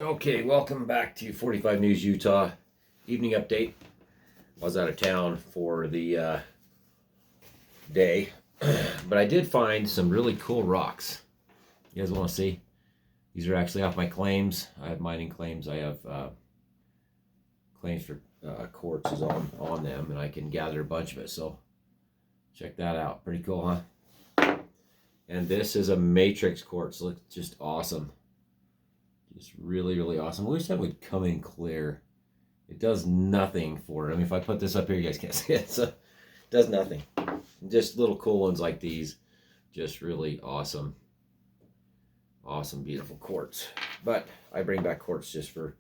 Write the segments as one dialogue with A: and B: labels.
A: Okay, welcome back to 45 News Utah evening update. I was out of town for the day, but I did find some really cool rocks. You guys want to see? These are actually off my claims. I have mining claims. I have claims for quartz on them, and I can gather a bunch of it. So check that out. Pretty cool, huh? And this is a matrix quartz. Looks just awesome. Just really, really awesome. I wish that would come in clear. It does nothing for it. I mean, if I put this up here, you guys can't see it. So it does nothing. Just little cool ones like these. Just really awesome. Awesome, beautiful quartz. But I bring back quartz just for,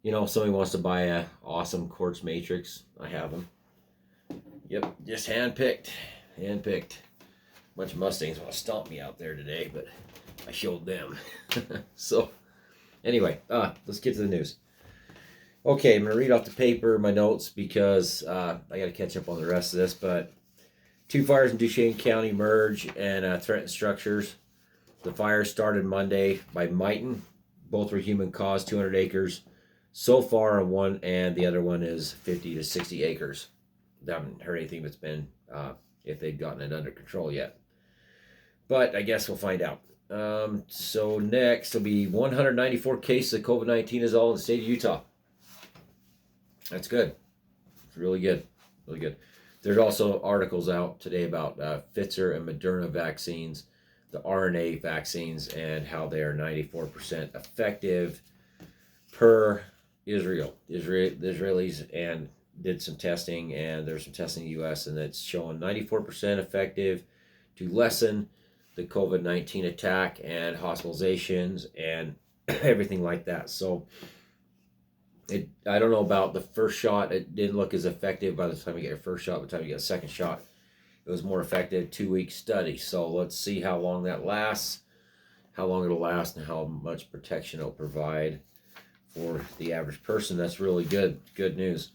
A: if somebody wants to buy a awesome quartz matrix, I have them. Yep, just hand-picked. Hand-picked. A bunch of Mustangs want to stomp me out there today, but I showed them. So, anyway, let's get to the news. Okay, I'm going to read off the paper, my notes, because I got to catch up on the rest of this. But 2 fires in Duchesne County merge and threatened structures. The fires started Monday by Mighton. Both were human caused, 200 acres. So far on one, and the other one is 50 to 60 acres. I haven't heard anything that's been, if they've gotten it under control yet. But I guess we'll find out. So next will be 194 cases of COVID-19 is all in the state of Utah. That's good. It's really good. Really good. There's also articles out today about Pfizer and Moderna vaccines, the RNA vaccines, and how they are 94% effective per Israel. The Israelis and did some testing, and there's some testing in the U.S., and it's showing 94% effective to lessen the COVID-19 attack and hospitalizations and everything like that. So I don't know about the first shot. It didn't look as effective by the time you get your first shot. By the time you get a second shot, it was more effective. 2-week study. So let's see how long that lasts, how long it'll last, and how much protection it'll provide for the average person. That's really good. Good news.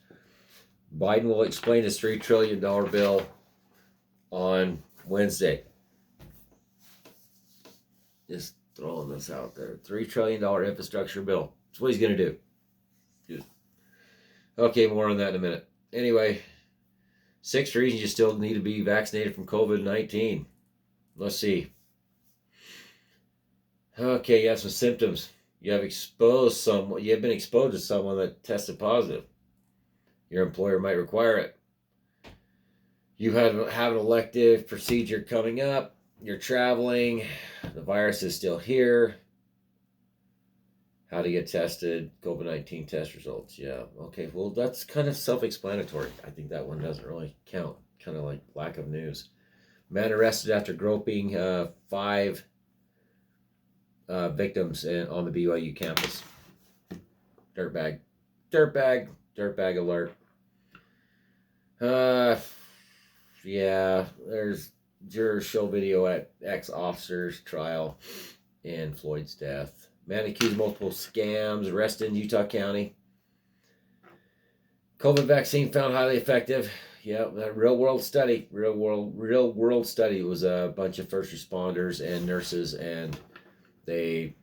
A: Biden will explain his $3 trillion bill on Wednesday. Just throwing this out there. $3 trillion infrastructure bill. That's what he's going to do. Okay, more on that in a minute. Anyway, 6 reasons you still need to be vaccinated from COVID-19. Let's see. Okay, you have some symptoms. You have been exposed to someone that tested positive. Your employer might require it. You have an elective procedure coming up. You're traveling. The virus is still here. How to get tested, COVID-19 test results. Yeah, okay, well, that's kind of self-explanatory. I think that one doesn't really count. Kind of like lack of news. Man arrested after groping 5 victims on the BYU campus. Dirtbag alert. Yeah, there's jurors show video at ex-officer's trial in Floyd's death. Man accused of multiple scams, arrested in Utah County. COVID vaccine found highly effective. Yeah, that real world study. Real world study was a bunch of first responders and nurses, and it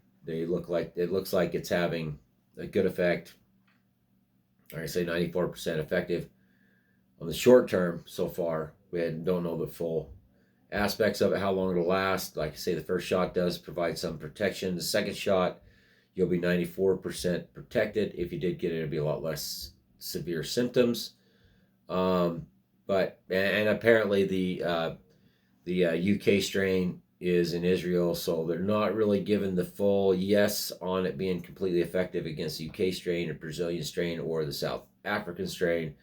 A: looks like it's having a good effect. I say 94% effective on the short term so far. We don't know the full aspects of it, how long it'll last. Like I say, the first shot does provide some protection. The second shot, you'll be 94% protected. If you did get it, it'll be a lot less severe symptoms. But apparently the UK strain is in Israel, so they're not really given the full yes on it being completely effective against the UK strain, or Brazilian strain, or the South African strain.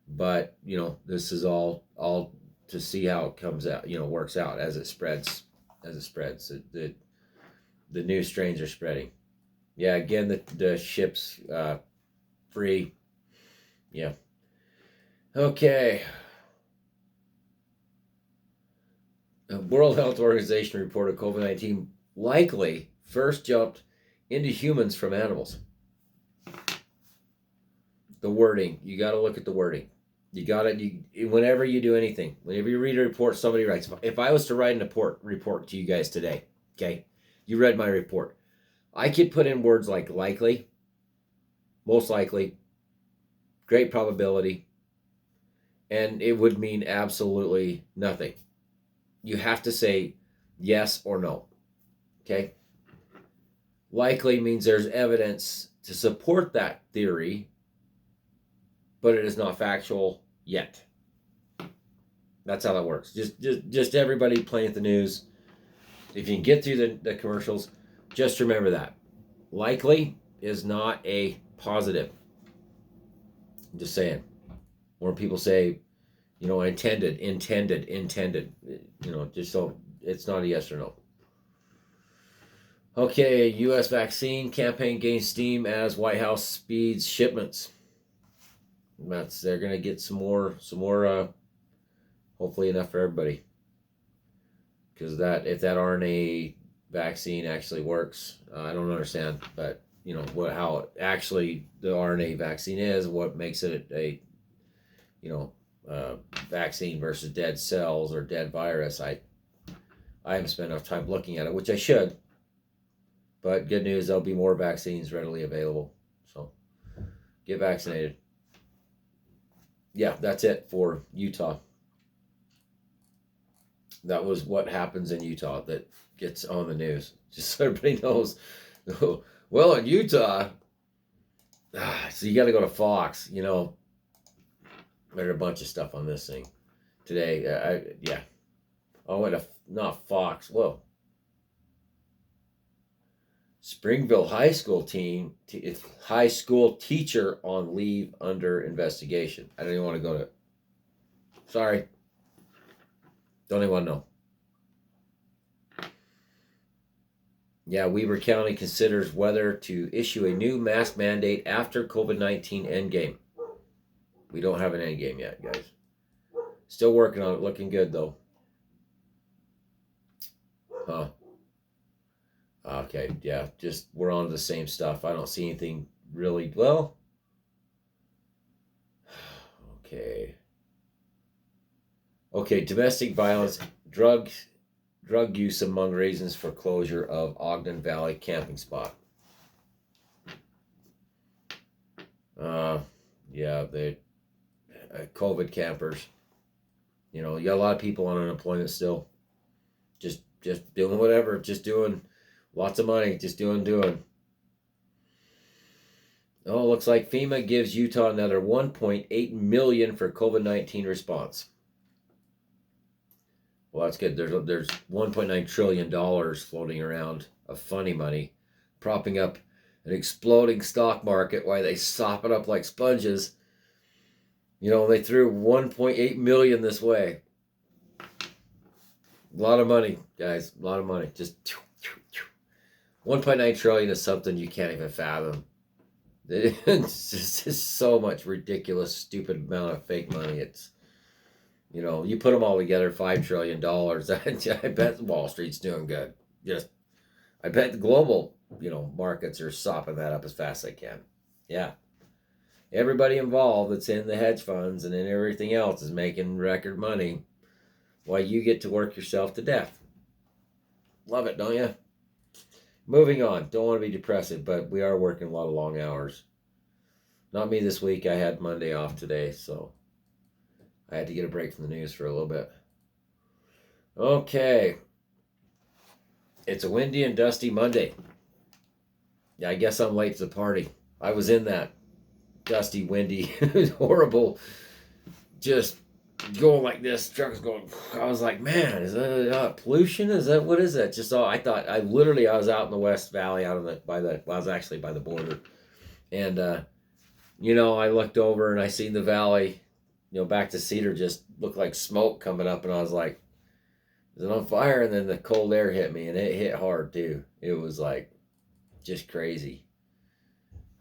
A: But this is all to see how it comes out, works out as it spreads. The new strains are spreading. Yeah, again, the ship's free. Yeah. Okay. The World Health Organization reported COVID-19 likely first jumped into humans from animals. The wording, you got to look at the wording. Whenever you do anything, whenever you read a report somebody writes, if I was to write a report to you guys today, okay, you read my report, I could put in words like likely, most likely, great probability, and it would mean absolutely nothing. You have to say yes or no. Okay? Likely means there's evidence to support that theory, but it is not factual yet. That's how that works. Just everybody playing at the news. If you can get through the commercials, just remember that. Likely is not a positive. I'm just saying. Or people say, intended. Just so it's not a yes or no. Okay, U.S. vaccine campaign gains steam as White House speeds shipments. They're gonna get some more. Hopefully enough for everybody. Because if that RNA vaccine actually works, I don't understand. But how actually the RNA vaccine is, what makes it a vaccine versus dead cells or dead virus. I haven't spent enough time looking at it, which I should. But good news, there'll be more vaccines readily available. So get vaccinated. Yeah, that's it for Utah. That was what happens in Utah that gets on the news. Just so everybody knows. Well, in Utah, so you got to go to Fox. There's a bunch of stuff on this thing today. I went to not Fox. Whoa. Springville High School high school teacher on leave under investigation. I don't even want to go to. Sorry. Don't even want to know. Yeah, Weber County considers whether to issue a new mask mandate after COVID-19 endgame. We don't have an endgame yet, guys. Still working on it. Looking good, though. Huh. Okay, yeah. Just, we're on the same stuff. I don't see anything really, well. Okay, domestic violence, drug use among reasons for closure of Ogden Valley camping spot. The COVID campers. You got a lot of people on unemployment still. Just doing whatever, just doing lots of money, just doing. Oh, looks like FEMA gives Utah another $1.8 million for COVID-19 response. Well, that's good. There's $1.9 trillion floating around of funny money, propping up an exploding stock market while they sop it up like sponges. They threw $1.8 million this way. A lot of money, guys. A lot of money. Just $1.9 trillion is something you can't even fathom. It's just so much ridiculous, stupid amount of fake money. It's, you put them all together, $5 trillion. I bet Wall Street's doing good. I bet the global, markets are sopping that up as fast as they can. Yeah. Everybody involved that's in the hedge funds and in everything else is making record money while you get to work yourself to death. Love it, don't you? Moving on. Don't want to be depressive, but we are working a lot of long hours. Not me this week. I had Monday off today, so I had to get a break from the news for a little bit. Okay. It's a windy and dusty Monday. Yeah, I guess I'm late to the party. I was in that dusty, windy, horrible, just going like this. Truck was going. I was like, man, is that pollution? What is that? I was out in the West Valley, I was actually by the border, and I looked over and I seen the valley, back to Cedar, just looked like smoke coming up, and I was like, is it on fire? And then the cold air hit me, and it hit hard too. It was like just crazy.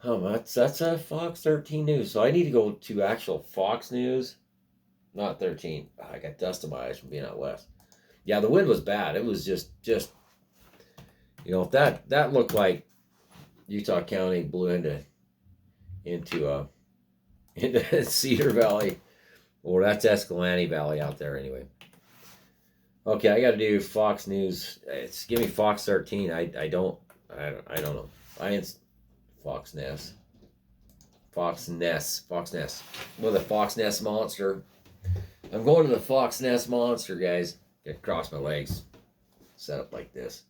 A: That's a Fox 13 News. So I need to go to actual Fox News, not 13. I got dust in my eyes from being out west. Yeah, the wind was bad. It was just that looked like Utah County blew into Cedar Valley, or that's Escalante Valley out there anyway. Okay, I got to do Fox News. Give me Fox 13. I don't I don't know. Fox Nest. Fox Nest. Fox Nest. Well, the Fox Nest monster. I'm going to the Fox Nest monster, guys. Get across my legs. Set up like this.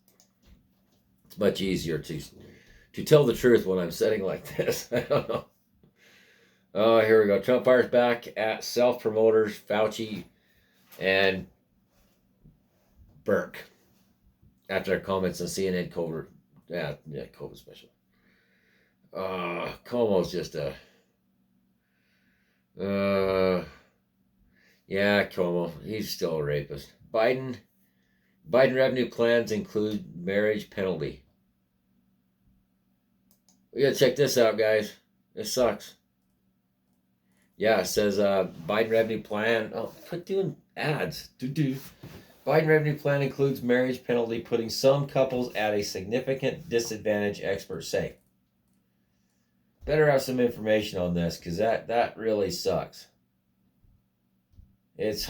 A: It's much easier to tell the truth when I'm sitting like this. I don't know. Oh, here we go. Trump fires back at self-promoters Fauci and Burke after their comments on CNN COVID. Yeah, COVID special. Cuomo's just a. Yeah, Cuomo. He's still a rapist. Biden revenue plans include marriage penalty. We gotta check this out, guys. This sucks. Yeah, it says Biden revenue plan. Oh, quit doing ads. Biden revenue plan includes marriage penalty, putting some couples at a significant disadvantage, experts say. Better have some information on this, because that really sucks. It's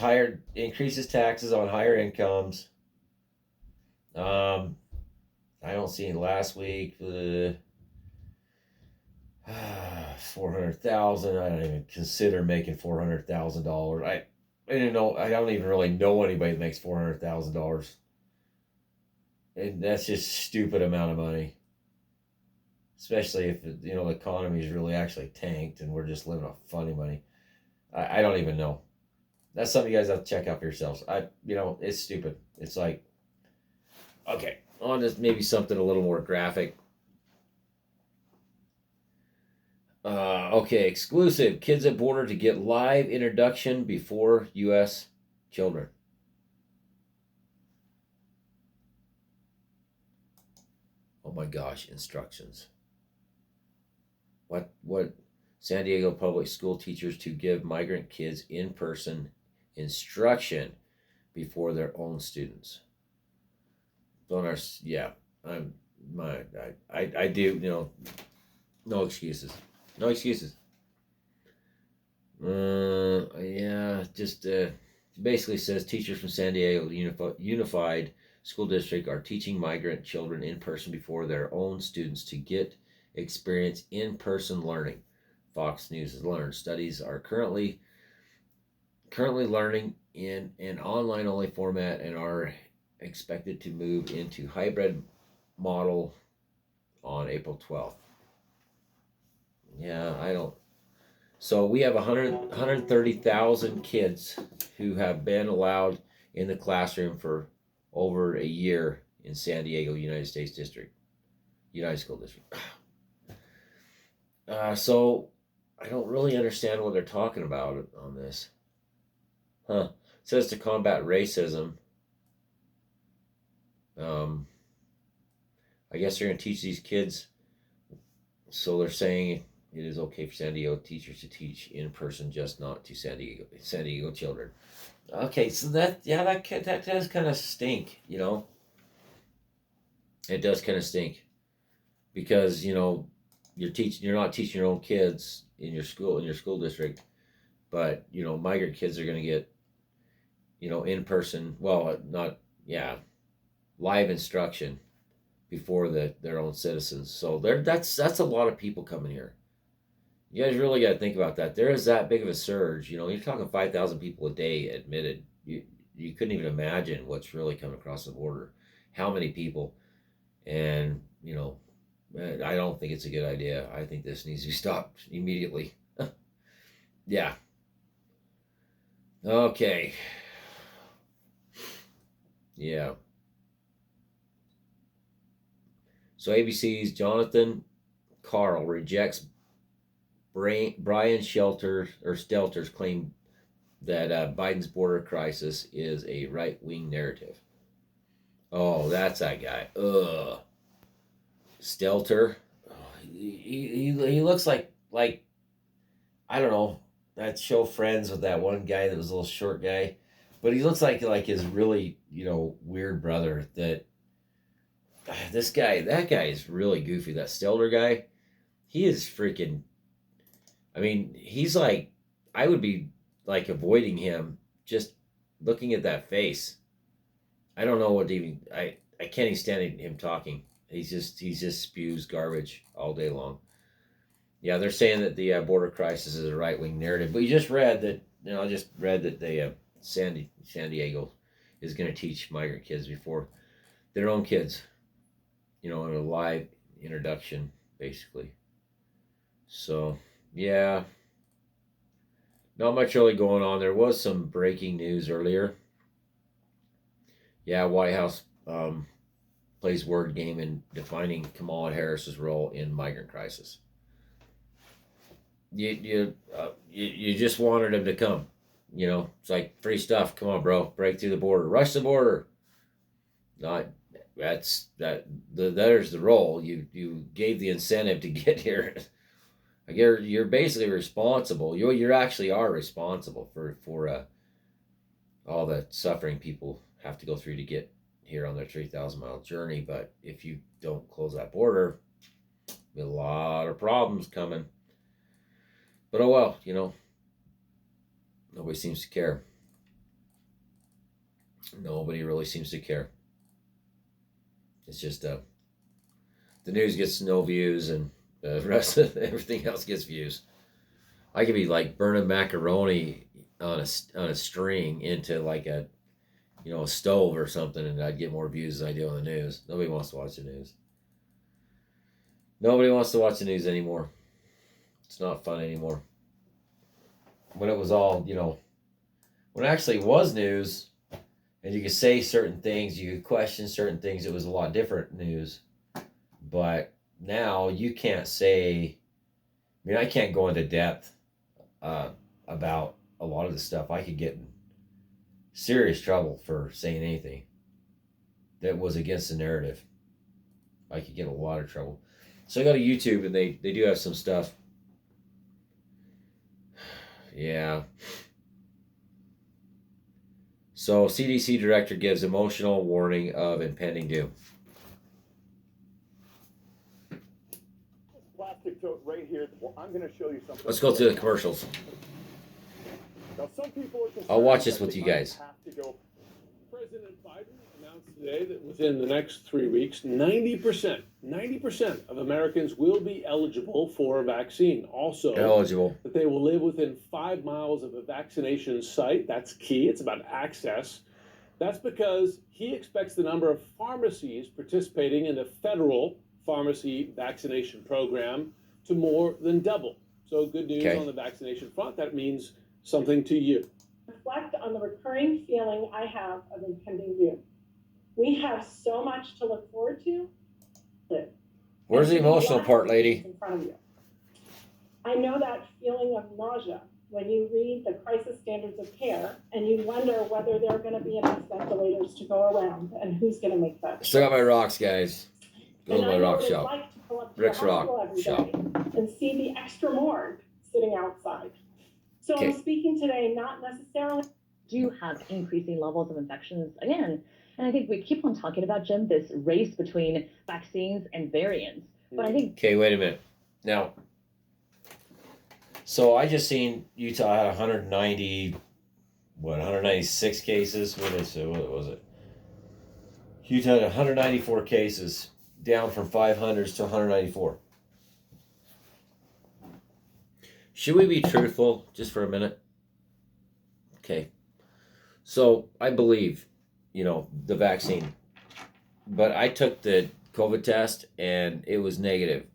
A: increases taxes on higher incomes. I don't see it last week. 400,000. I don't even consider making $400,000. I didn't know. I don't even really know anybody that makes $400,000. And that's just stupid amount of money. Especially if the economy is really actually tanked and we're just living off funny money. I don't even know. That's something you guys have to check out for yourselves. It's stupid. It's like, okay, on to maybe something a little more graphic. Okay, exclusive. Kids at border to get live introduction before U.S. children. Oh my gosh, instructions. What San Diego public school teachers to give migrant kids in-person instruction before their own students. I do, no excuses. No excuses. Basically says teachers from San Diego Unified School District are teaching migrant children in person before their own students to get experience in-person learning. Fox News has learned. Studies are currently learning in an online-only format and are expected to move into hybrid model on April 12th. Yeah, I don't. So we have 130,000 kids who have been allowed in the classroom for over a year in San Diego, United School District. So I don't really understand what they're talking about on this. It says to combat racism. I guess they're going to teach these kids. So they're saying it is okay for San Diego teachers to teach in person, just not to San Diego children. Okay, so that does kind of stink, It does kind of stink because you're not teaching your own kids in your school district, but migrant kids are going to get in person. Well, not live instruction before their own citizens. So that's a lot of people coming here. You guys really got to think about that. There is that big of a surge. You're talking 5,000 people a day admitted. You couldn't even imagine what's really coming across the border. How many people? And, I don't think it's a good idea. I think this needs to be stopped immediately. Yeah. Okay. Yeah. So ABC's Jonathan Carl rejects Brian Stelter's claim that Biden's border crisis is a right-wing narrative. Oh, that's that guy. Ugh. Stelter. Oh, he looks like I don't know, that show Friends with that one guy that was a little short guy, but he looks like his really weird brother. That guy is really goofy. That Stelter guy, he is freaking. I mean, he's like, I would be like avoiding him just looking at that face. I don't know what even I can't even stand him talking. He just spews garbage all day long. Yeah, they're saying that the border crisis is a right wing narrative. But you just read that. I just read that San Diego is going to teach migrant kids before their own kids. In a live introduction, basically. So yeah, not much really going on. There was some breaking news earlier. Yeah, White House plays word game in defining Kamala Harris's role in migrant crisis. You just wanted him to come. It's like free stuff. Come on, bro, break through the border, rush the border. Not there's the role. You gave the incentive to get here. You're basically responsible. You actually are responsible for all the suffering people have to go through to get here on their 3,000-mile journey. But if you don't close that border, there'll be a lot of problems coming. But oh well, nobody seems to care. Nobody really seems to care. It's just the news gets no views, and the rest of everything else gets views. I could be like burning macaroni on a string into like a stove or something, and I'd get more views than I do on the news. Nobody wants to watch the news. Nobody wants to watch the news anymore. It's not fun anymore. When it was all, when it actually was news, and you could say certain things, you could question certain things, it was a lot different news. But now you can't say, I can't go into depth about a lot of the stuff. I could get in serious trouble for saying anything that was against the narrative. I could get a lot of trouble. So I go to YouTube, and they do have some stuff. Yeah. So CDC director gives emotional warning of impending doom.
B: Plastic tote right here. Well, I'm going to show you something.
A: Let's go to the commercials.
B: Now, some people are
A: I'll watch this with you guys.
C: President Biden announced today that within the next 3 weeks, 90% of Americans will be eligible for a vaccine. Also, that they will live within 5 miles of a vaccination site. That's key. It's about access. That's because he expects the number of pharmacies participating in the federal pharmacy vaccination program to more than double. So good news on the vaccination front. That means something to you.
D: Reflect on the recurring feeling I have of impending doom. We have so much to look forward to.
A: Where's the emotional part, lady?
D: In front of you. I know that feeling of nausea when you read the crisis standards of care and you wonder whether there are going to be enough ventilators to go around and who's going to make that choice.
A: Still got my rocks, guys. Go to my rock shop.
D: Like to pull up to
A: Rick's
D: the hospital
A: Rock
D: every
A: Shop.
D: day and see the extra morgue sitting outside. So I'm speaking today not necessarily.
E: Do have increasing levels of infections again. And I think we keep on talking about, Jim, this race between vaccines and variants. But I think...
A: Okay, wait a minute. Now, so I just seen Utah had 196 cases? What was it? Utah had 194 cases, down from 500s to 194. Should we be truthful just for a minute? Okay. So I believe, the vaccine. But I took the COVID test and it was negative.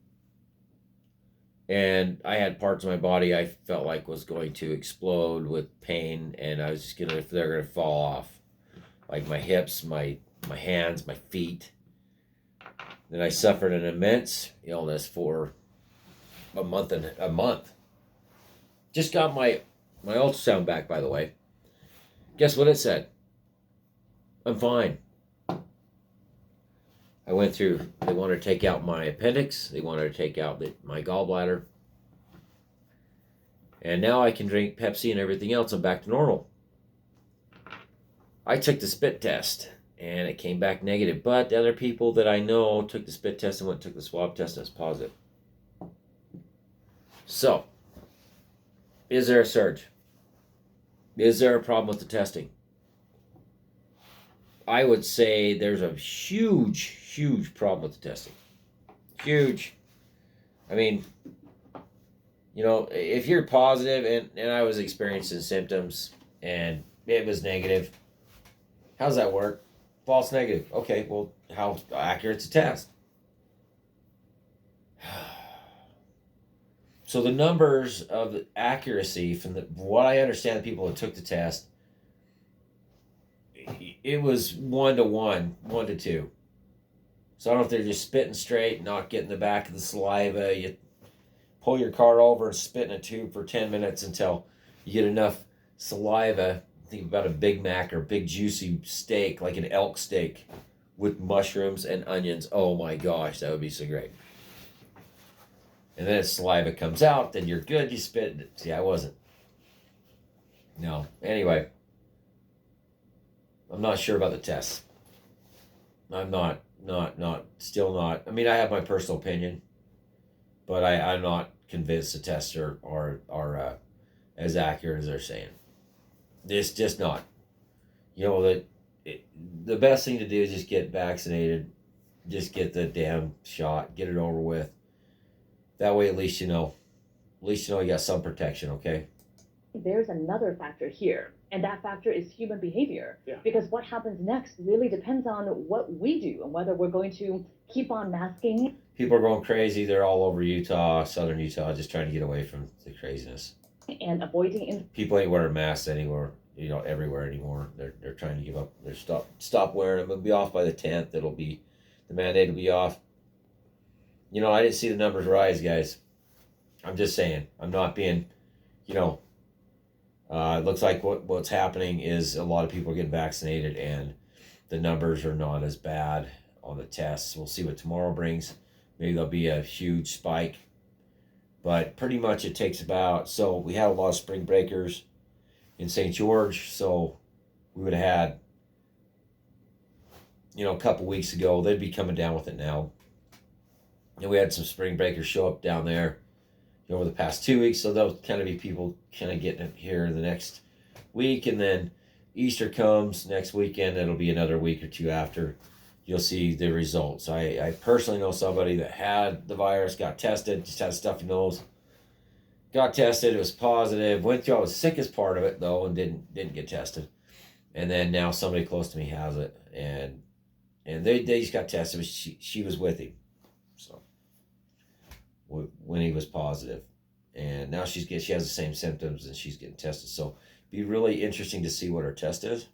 A: And I had parts of my body I felt like was going to explode with pain, and I was just they're gonna fall off. Like my hips, my hands, my feet. Then I suffered an immense illness for a month. Just got my ultrasound back, by the way. Guess what it said? I'm fine. I went through, they wanted to take out my appendix. They wanted to take out my gallbladder. And now I can drink Pepsi and everything else. I'm back to normal. I took the spit test, and it came back negative. But the other people that I know took the spit test and took the swab test, and it's positive. So, is there a surge? Is there a problem with the testing? I would say there's a huge huge problem with the testing. Huge. I mean, you know, if you're positive and I was experiencing symptoms and it was negative, how's that work? False negative. Okay, well, how accurate's the test? So the numbers of the accuracy from what I understand, the people that took the test, it was 1 to 1, 1 to 2. So I don't know if they're just spitting straight, not getting the back of the saliva. You pull your car over and spit in a tube for 10 minutes until you get enough saliva. Think about a Big Mac or big juicy steak, like an elk steak with mushrooms and onions. Oh my gosh, that would be so great. And then as saliva comes out, then you're good. You spit it. See, I wasn't. No. Anyway, I'm not sure about the tests. I'm still not. I mean, I have my personal opinion, but I'm not convinced the tests are as accurate as they're saying. It's just not. You know, the best thing to do is just get vaccinated. Just get the damn shot. Get it over with. That way, at least you know. At least you know you got some protection, okay?
E: There's another factor here, and that factor is human behavior.
C: Yeah.
E: Because what happens next really depends on what we do and whether we're going to keep on masking.
A: People are going crazy. They're all over Utah, southern Utah, just trying to get away from the craziness.
E: And avoiding.
A: People ain't wearing masks anywhere, you know, everywhere anymore. They're trying to give up. They're stop wearing them. It'll be off by the 10th. The mandate will be off. You know, I didn't see the numbers rise, guys. I'm just saying. I'm not being, you know. It looks like what's happening is a lot of people are getting vaccinated and the numbers are not as bad on the tests. We'll see what tomorrow brings. Maybe there'll be a huge spike. But pretty much it takes about, so we had a lot of spring breakers in St. George, so we would have had, you know, a couple weeks ago, they'd be coming down with it now. And we had some spring breakers show up down there over the past 2 weeks, so they'll kind of be people kind of getting it here the next week, and then Easter comes next weekend. It'll be another week or two after you'll see the results. I personally know somebody that had the virus, got tested, just had a stuffy nose, got tested, it was positive, went through all the sickest part of it though and didn't get tested, and then now somebody close to me has it, and they just got tested. She was with him, so when he was positive, and now she has the same symptoms and she's getting tested. So be really interesting to see what her test is.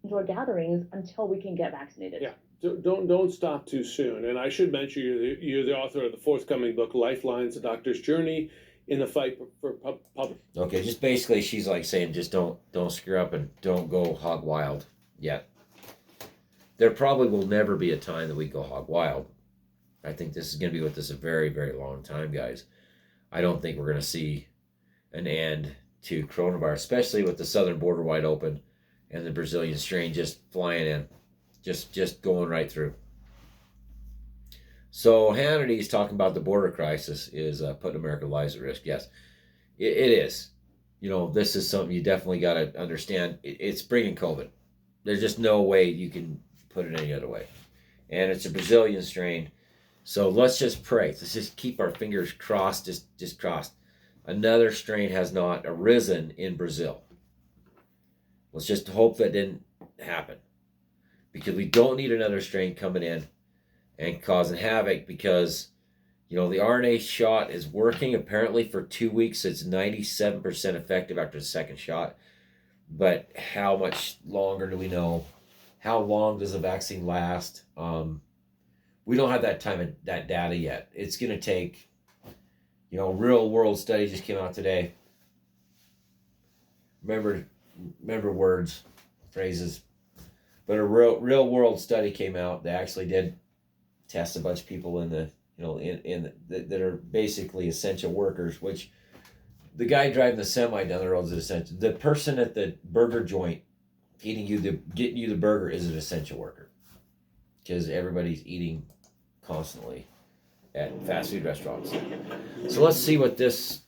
E: Indoor gatherings until we can get vaccinated.
C: Yeah, don't stop too soon. And I should mention you're the author of the forthcoming book, Lifelines: A Doctor's Journey in the Fight for Public.
A: Okay, just basically she's like saying just don't screw up and don't go hog wild yet. There probably will never be a time that we go hog wild. I think this is going to be with us a very, very long time, guys. I don't think we're going to see an end to coronavirus, especially with the southern border wide open and the Brazilian strain just flying in, just going right through. So Hannity's talking about the border crisis is putting American lives at risk. Yes, it is. You know, this is something you definitely got to understand. It's bringing COVID. There's just no way you can put it any other way. And it's a Brazilian strain. So let's just pray. Let's just keep our fingers crossed, just crossed. Another strain has not arisen in Brazil. Let's just hope that didn't happen. Because we don't need another strain coming in and causing havoc, because, you know, the RNA shot is working apparently for 2 weeks. It's 97% effective after the second shot. But how much longer do we know? How long does the vaccine last? We don't have that data yet. It's going to take, you know, real world study just came out today. Remember words, phrases. But a real world study came out. They actually did test a bunch of people in the, you know, that are basically essential workers, which the guy driving the semi down the road is an essential. The person at the burger joint getting you the burger is an essential worker, because everybody's eating constantly at fast food restaurants. So let's see what this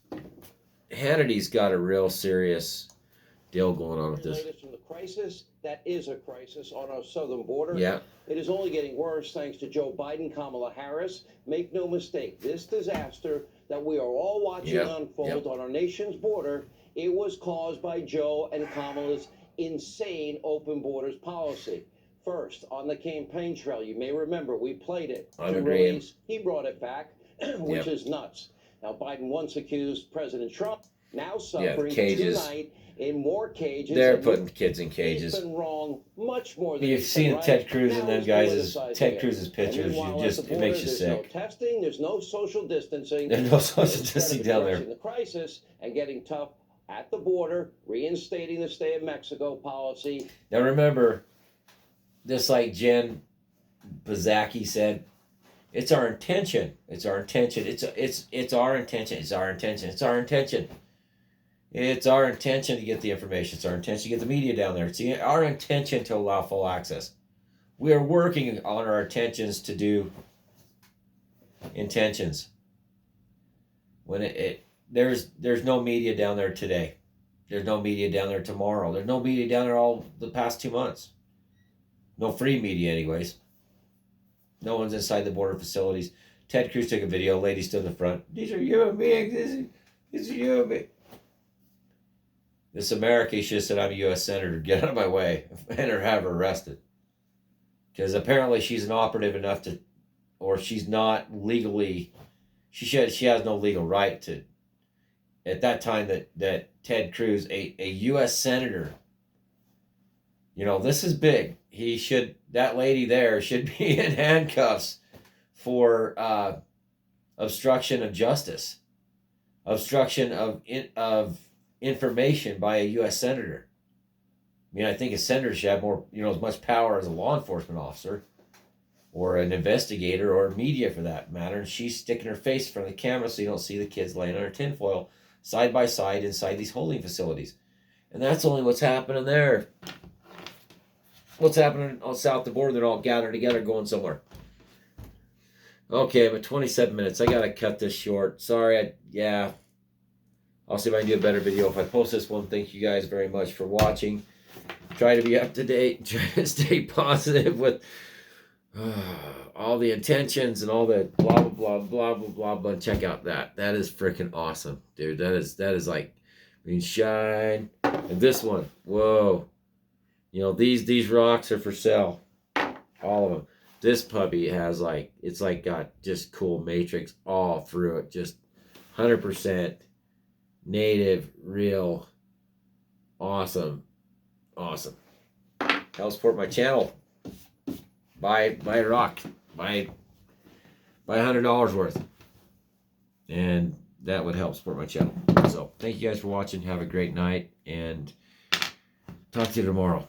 A: Hannity's got a real serious deal going on with this.
F: crisis that is a crisis on our southern border.
A: Yeah.
F: It is only getting worse thanks to Joe Biden, Kamala Harris. Make no mistake, this disaster that we are all watching unfold on our nation's border, it was caused by Joe and Kamala's insane open borders policy. First, on the campaign trail, you may remember we played it.
A: I'm agreeing.
F: He brought it back, which is nuts. Now, Biden once accused President Trump, now suffering tonight in more cages.
A: They're putting kids in cages.
F: He's been wrong much more than
A: You've seen
F: right.
A: Ted Cruz and them guys. Ted
F: here.
A: Cruz's pictures.
F: And
A: You just
F: at the
A: it makes you
F: border,
A: sick.
F: There's no testing. There's no social distancing.
A: There's no social distancing down there.
F: The crisis and getting tough at the border, reinstating the stay of Mexico policy.
A: Now remember, just like Jen Psaki said, it's our intention. It's our intention. It's our intention. It's our intention. It's our intention. It's our intention to get the information. It's our intention to get the media down there. It's our intention to allow full access. We are working on our intentions to do intentions. When there's no media down there today. There's no media down there tomorrow. There's no media down there all the past 2 months. No free media anyways. No one's inside the border facilities. Ted Cruz took a video. Lady stood in the front. These are human beings. These are human beings. This America should have said, I'm a U.S. Senator. Get out of my way. And or have her arrested. Because apparently she's an operative enough to, or she's not legally, she has no legal right to, at that time that Ted Cruz, a U.S. Senator, you know, this is big. That lady there should be in handcuffs for obstruction of justice, obstruction of information by a U.S. Senator. I mean, I think a senator should have more, as much power as a law enforcement officer or an investigator or media for that matter. And she's sticking her face in front of the camera so you don't see the kids laying on her tinfoil side by side inside these holding facilities. And that's only what's happening there. What's happening on south of the border? They're all gathered together going somewhere. Okay, I'm at 27 minutes. I got to cut this short. Sorry. I'll see if I can do a better video if I post this one. Thank you guys very much for watching. Try to be up to date. Try to stay positive with all the intentions and all the blah, blah, blah, blah, blah, blah. Check out that. That is freaking awesome, dude. That is like, shine. And this one, whoa. These rocks are for sale. All of them. This puppy has it's got just cool matrix all through it. Just 100% native, real, awesome. Help support my channel. Buy a rock. Buy $100 worth. And that would help support my channel. So thank you guys for watching. Have a great night and talk to you tomorrow.